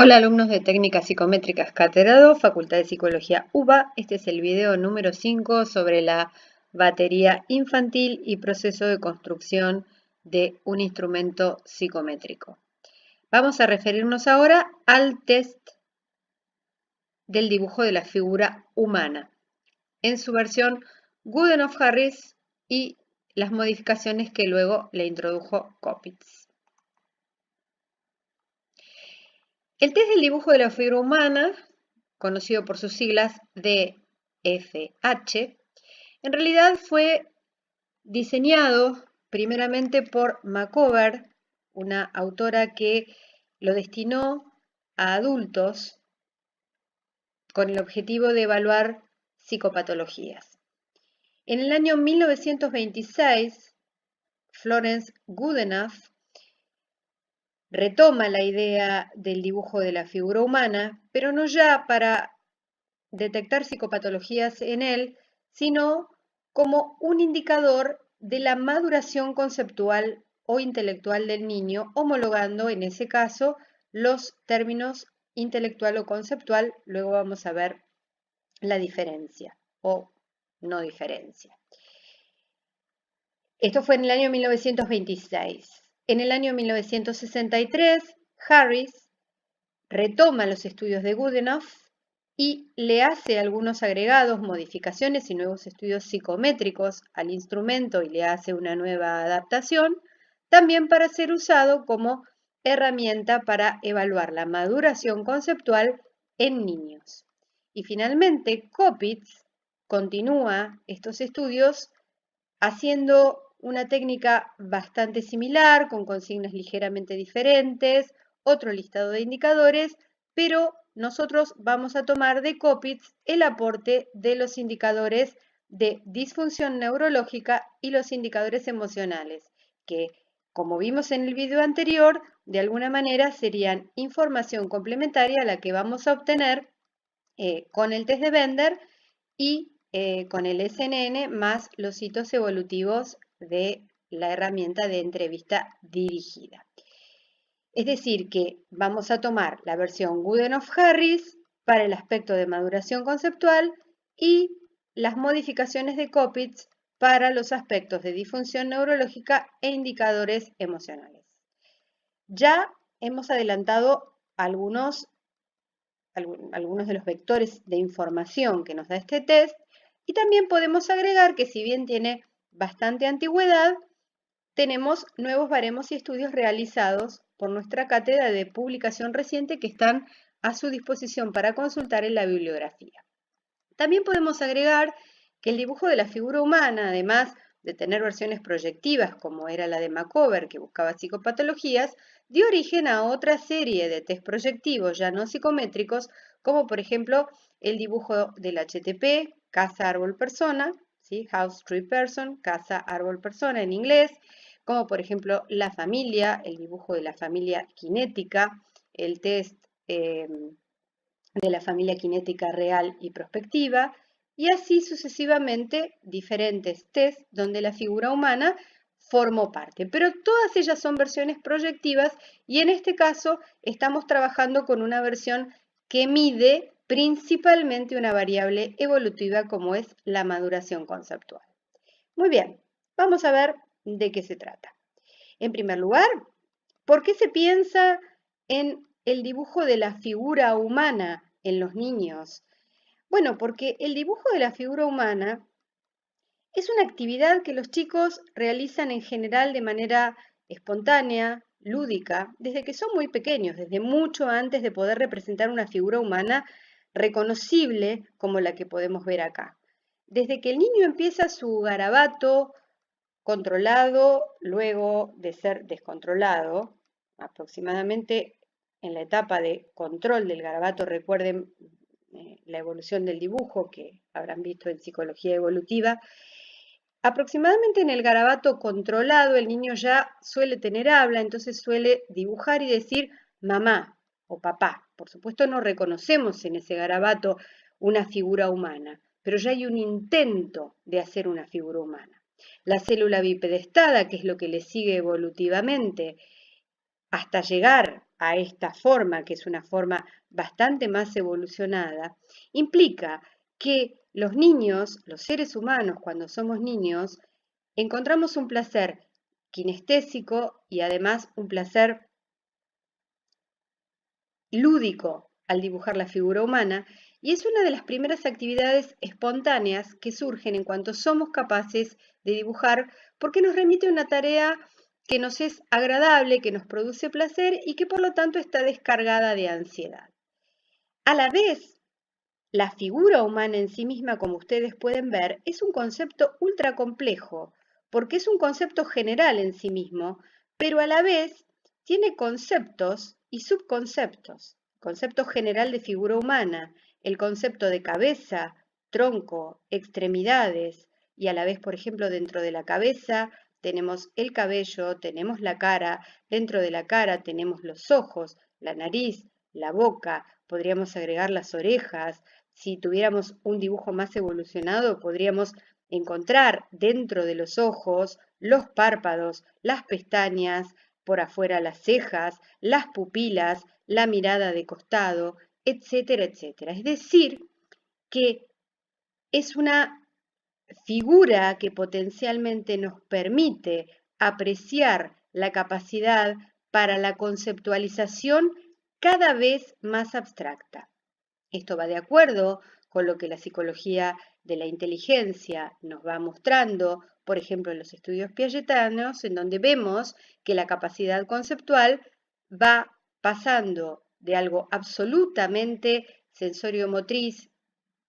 Hola alumnos de Técnicas Psicométricas Cátedra 2, Facultad de Psicología UBA. Este es el video número 5 sobre la batería infantil y proceso de construcción de un instrumento psicométrico. Vamos a referirnos ahora al test del dibujo de la figura humana, en su versión Goodenough-Harris y las modificaciones que luego le introdujo Kopitz. El test del dibujo de la figura humana, conocido por sus siglas DFH, en realidad fue diseñado primeramente por Macover, una autora que lo destinó a adultos con el objetivo de evaluar psicopatologías. En el año 1926, Florence Goodenough retoma la idea del dibujo de la figura humana, pero no ya para detectar psicopatologías en él, sino como un indicador de la maduración conceptual o intelectual del niño, homologando en ese caso los términos intelectual o conceptual. Luego vamos a ver la diferencia o no diferencia. Esto fue en el año 1926. En el año 1963, Harris retoma los estudios de Goodenough y le hace algunos agregados, modificaciones y nuevos estudios psicométricos al instrumento y le hace una nueva adaptación, también para ser usado como herramienta para evaluar la maduración conceptual en niños. Y finalmente, Kopitz continúa estos estudios haciendo una técnica bastante similar, con consignas ligeramente diferentes, otro listado de indicadores, pero nosotros vamos a tomar de Kopitz el aporte de los indicadores de disfunción neurológica y los indicadores emocionales, que, como vimos en el video anterior, de alguna manera serían información complementaria a la que vamos a obtener con el test de Bender y con el SNN más los hitos evolutivos de la herramienta de entrevista dirigida. Es decir, que vamos a tomar la versión Goodenough-Harris para el aspecto de maduración conceptual y las modificaciones de Kopitz para los aspectos de disfunción neurológica e indicadores emocionales. Ya hemos adelantado algunos de los vectores de información que nos da este test. Y también podemos agregar que si bien tiene bastante antigüedad, tenemos nuevos baremos y estudios realizados por nuestra cátedra de publicación reciente que están a su disposición para consultar en la bibliografía. También podemos agregar que el dibujo de la figura humana, además de tener versiones proyectivas como era la de Macover, que buscaba psicopatologías, dio origen a otra serie de test proyectivos ya no psicométricos, como por ejemplo el dibujo del HTP, casa, árbol, persona, ¿sí? House, Tree, Person, casa, árbol, persona en inglés, como por ejemplo la familia, el dibujo de la familia cinética, el test de la familia cinética real y prospectiva, y así sucesivamente diferentes tests donde la figura humana formó parte. Pero todas ellas son versiones proyectivas y en este caso estamos trabajando con una versión que mide principalmente una variable evolutiva como es la maduración conceptual. Muy bien, vamos a ver de qué se trata. En primer lugar, ¿por qué se piensa en el dibujo de la figura humana en los niños? Bueno, porque el dibujo de la figura humana es una actividad que los chicos realizan en general de manera espontánea, lúdica, desde que son muy pequeños, desde mucho antes de poder representar una figura humana reconocible como la que podemos ver acá. Desde que el niño empieza su garabato controlado, luego de ser descontrolado, aproximadamente en la etapa de control del garabato, recuerden la evolución del dibujo que habrán visto en psicología evolutiva, aproximadamente en el garabato controlado el niño ya suele tener habla, entonces suele dibujar y decir mamá o papá. Por supuesto no reconocemos en ese garabato una figura humana, pero ya hay un intento de hacer una figura humana. La célula bipedestada, que es lo que le sigue evolutivamente, hasta llegar a esta forma, que es una forma bastante más evolucionada, implica que los niños, los seres humanos, cuando somos niños, encontramos un placer kinestésico y además un placer lúdico al dibujar la figura humana, y es una de las primeras actividades espontáneas que surgen en cuanto somos capaces de dibujar, porque nos remite a una tarea que nos es agradable, que nos produce placer y que por lo tanto está descargada de ansiedad. A la vez, la figura humana en sí misma, como ustedes pueden ver, es un concepto ultra complejo, porque es un concepto general en sí mismo, pero a la vez tiene conceptos y subconceptos. Concepto general de figura humana, el concepto de cabeza, tronco, extremidades, y a la vez, por ejemplo, dentro de la cabeza tenemos el cabello, tenemos la cara, dentro de la cara tenemos los ojos, la nariz, la boca, podríamos agregar las orejas. Si tuviéramos un dibujo más evolucionado, podríamos encontrar dentro de los ojos los párpados, las pestañas, por afuera las cejas, las pupilas, la mirada de costado, etcétera, etcétera. Es decir, que es una figura que potencialmente nos permite apreciar la capacidad para la conceptualización cada vez más abstracta. Esto va de acuerdo con lo que la psicología de la inteligencia nos va mostrando, por ejemplo, en los estudios piagetianos, en donde vemos que la capacidad conceptual va pasando de algo absolutamente sensorio-motriz,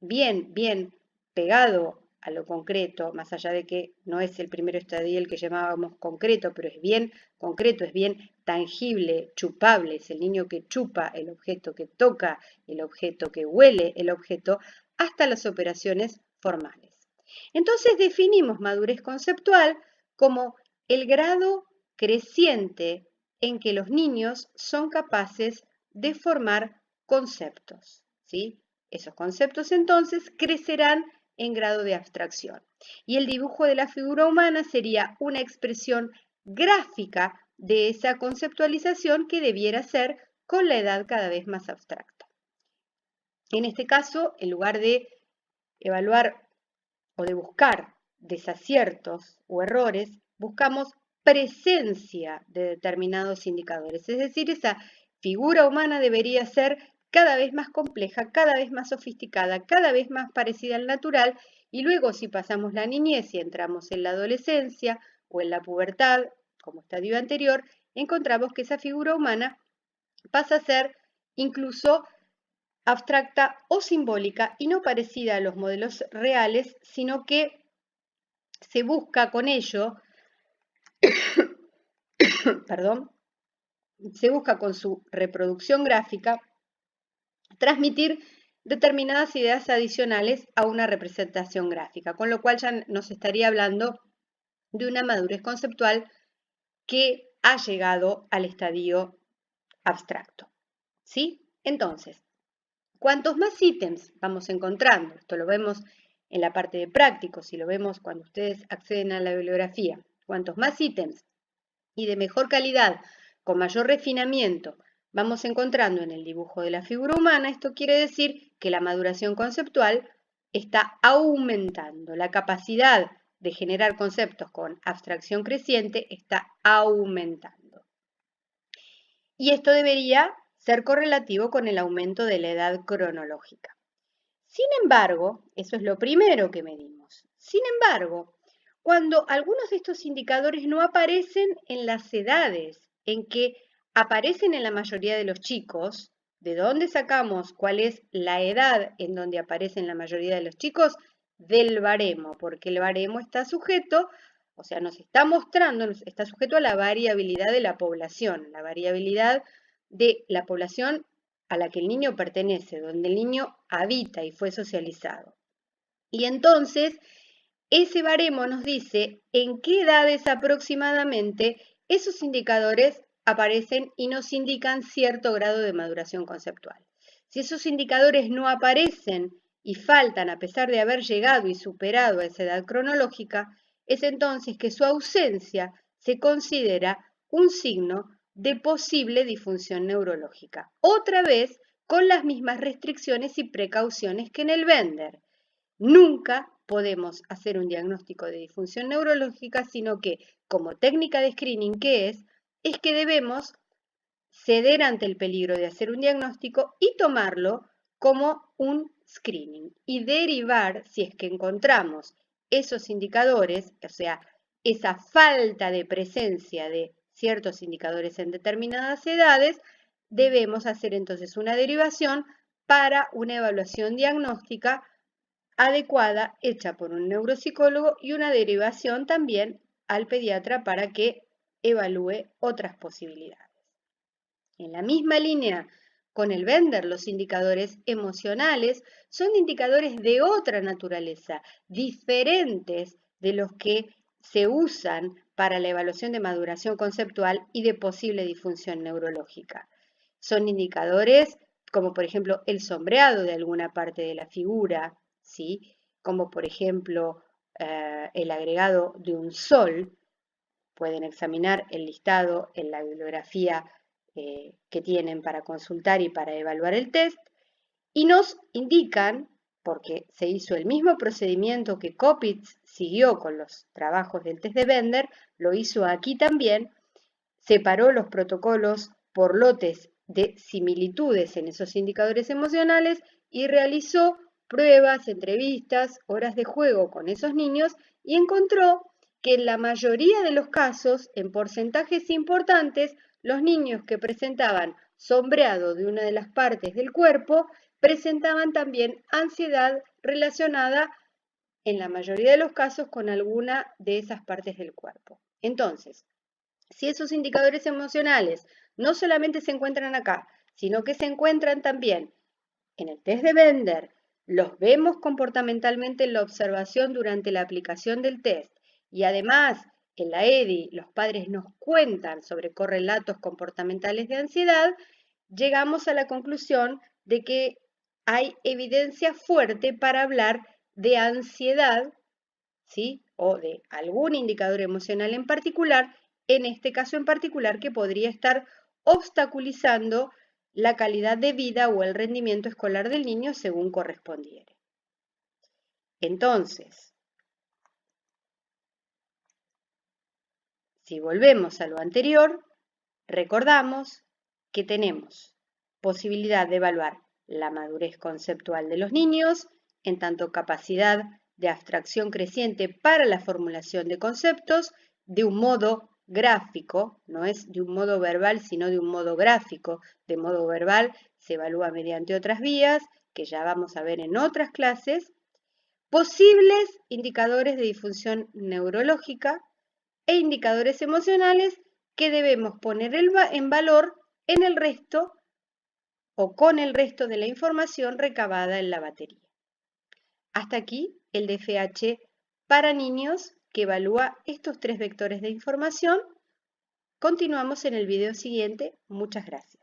bien pegado a lo concreto, más allá de que no es el primer estadio el que llamábamos concreto, pero es bien concreto, es bien tangible, chupable, es el niño que chupa el objeto, que toca el objeto, que huele el objeto, hasta las operaciones formales. Entonces definimos madurez conceptual como el grado creciente en que los niños son capaces de formar conceptos, ¿sí? Esos conceptos entonces crecerán en grado de abstracción. Y el dibujo de la figura humana sería una expresión gráfica de esa conceptualización que debiera ser con la edad cada vez más abstracta. En este caso, en lugar de evaluar o de buscar desaciertos o errores, buscamos presencia de determinados indicadores. Es decir, esa figura humana debería ser cada vez más compleja, cada vez más sofisticada, cada vez más parecida al natural, y luego si pasamos la niñez y entramos en la adolescencia o en la pubertad, como estadio anterior, encontramos que esa figura humana pasa a ser incluso abstracta o simbólica y no parecida a los modelos reales, sino que se busca con ello, perdón, se busca con su reproducción gráfica transmitir determinadas ideas adicionales a una representación gráfica, con lo cual ya nos estaría hablando de una madurez conceptual que ha llegado al estadio abstracto, ¿sí? Entonces, cuantos más ítems vamos encontrando, esto lo vemos en la parte de prácticos y lo vemos cuando ustedes acceden a la bibliografía, cuantos más ítems y de mejor calidad, con mayor refinamiento, vamos encontrando en el dibujo de la figura humana, esto quiere decir que la maduración conceptual está aumentando, la capacidad de generar conceptos con abstracción creciente está aumentando. Y esto debería ser correlativo con el aumento de la edad cronológica. Sin embargo, eso es lo primero que medimos. Sin embargo, cuando algunos de estos indicadores no aparecen en las edades en que aparecen en la mayoría de los chicos, ¿de dónde sacamos cuál es la edad en donde aparecen la mayoría de los chicos? Del baremo, porque el baremo está sujeto, o sea, nos está mostrando, está sujeto a la variabilidad de la población a la que el niño pertenece, donde el niño habita y fue socializado. Y entonces, ese baremo nos dice en qué edades aproximadamente esos indicadores aparecen y nos indican cierto grado de maduración conceptual. Si esos indicadores no aparecen y faltan a pesar de haber llegado y superado a esa edad cronológica, es entonces que su ausencia se considera un signo de posible disfunción neurológica. Otra vez, con las mismas restricciones y precauciones que en el Bender. Nunca podemos hacer un diagnóstico de disfunción neurológica, sino que, como técnica de screening que es que debemos ceder ante el peligro de hacer un diagnóstico y tomarlo como un screening y derivar, si es que encontramos esos indicadores, o sea, esa falta de presencia de ciertos indicadores en determinadas edades, debemos hacer entonces una derivación para una evaluación diagnóstica adecuada hecha por un neuropsicólogo y una derivación también al pediatra para que evalúe otras posibilidades. En la misma línea con el Bender, los indicadores emocionales son indicadores de otra naturaleza, diferentes de los que se usan para la evaluación de maduración conceptual y de posible disfunción neurológica. Son indicadores como por ejemplo el sombreado de alguna parte de la figura, ¿sí? Como por ejemplo el agregado de un sol. Pueden examinar el listado en la bibliografía que tienen para consultar y para evaluar el test, y nos indican, porque se hizo el mismo procedimiento que Kopitz siguió con los trabajos del test de Bender, lo hizo aquí también, separó los protocolos por lotes de similitudes en esos indicadores emocionales y realizó pruebas, entrevistas, horas de juego con esos niños y encontró que en la mayoría de los casos, en porcentajes importantes, los niños que presentaban sombreado de una de las partes del cuerpo presentaban también ansiedad relacionada, en la mayoría de los casos, con alguna de esas partes del cuerpo. Entonces, si esos indicadores emocionales no solamente se encuentran acá, sino que se encuentran también en el test de Bender, los vemos comportamentalmente en la observación durante la aplicación del test y además en la EDI los padres nos cuentan sobre correlatos comportamentales de ansiedad, llegamos a la conclusión de que hay evidencia fuerte para hablar de ansiedad, ¿sí? O de algún indicador emocional en particular, en este caso en particular, que podría estar obstaculizando la calidad de vida o el rendimiento escolar del niño según correspondiere. Entonces, si volvemos a lo anterior, recordamos que tenemos posibilidad de evaluar la madurez conceptual de los niños, en tanto capacidad de abstracción creciente para la formulación de conceptos de un modo gráfico, no es de un modo verbal, sino de un modo gráfico. De modo verbal se evalúa mediante otras vías, que ya vamos a ver en otras clases, posibles indicadores de disfunción neurológica e indicadores emocionales que debemos poner en valor en el resto o con el resto de la información recabada en la batería. Hasta aquí el DFH para niños que evalúa estos 3 vectores de información. Continuamos en el video siguiente. Muchas gracias.